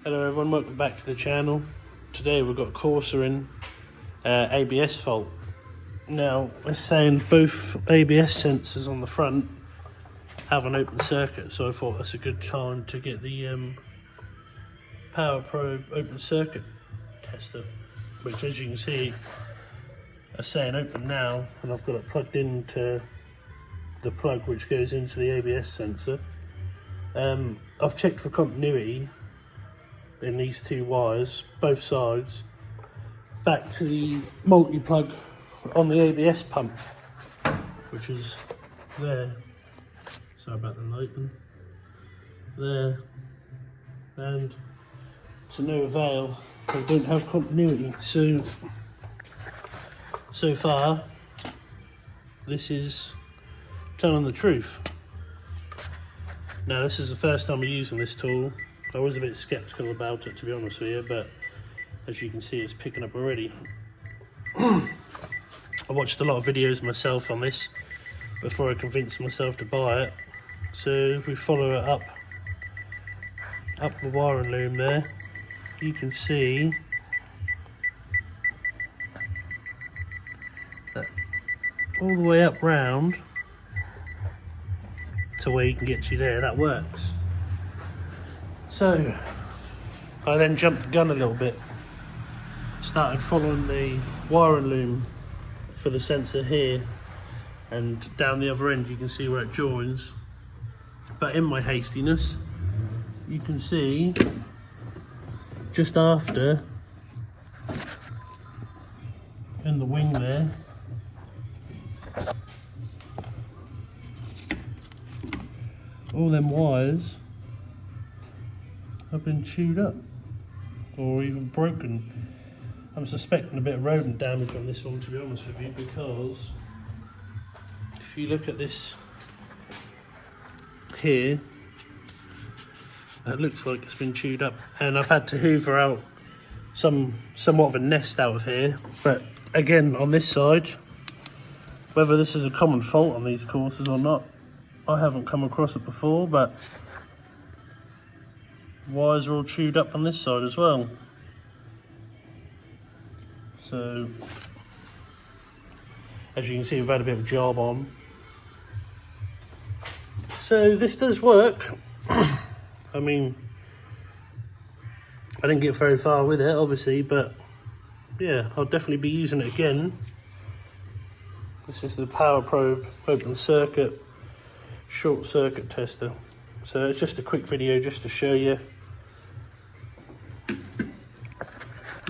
Hello everyone, welcome back to the channel. Today we've got a Corsa in ABS fault. Now it's saying both ABS sensors on the front have an open circuit, so I thought that's a good time to get the power probe open circuit tester, which as you can see are saying open now, and I've got it plugged into the plug which goes into the ABS sensor. I've checked for continuity in these two wires, both sides, back to the multi-plug on the ABS pump, which is there. Sorry about the lighting. There. And to no avail, they don't have continuity. So far, this is telling the truth. Now, this is the first time I'm using this tool. I was a bit sceptical about it, to be honest with you, but as you can see, it's picking up already. I watched a lot of videos myself on this before I convinced myself to buy it. So if we follow it up the wiring loom there, you can see that all the way up round to where you can get to there, that works. So I then jumped the gun a little bit, started following the wiring loom for the sensor here, and down the other end you can see where it joins. But in my hastiness, you can see just after, in the wing there, all them wires have been chewed up or even broken. I'm suspecting a bit of rodent damage on this one, to be honest with you, because if you look at this here, it looks like it's been chewed up, and I've had to hoover out somewhat of a nest out of here. But again, on this side, whether this is a common fault on these courses or not, I haven't come across it before, but wires are all chewed up on this side as well. So as you can see, we've had a bit of a job on. So this does work. I mean, I didn't get very far with it obviously, but yeah, I'll definitely be using it again. This is the power probe open circuit short circuit tester. So it's just a quick video just to show you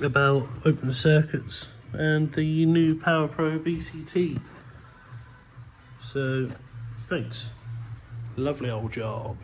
about open circuits and the new Power Probe ECT. So thanks, lovely old job.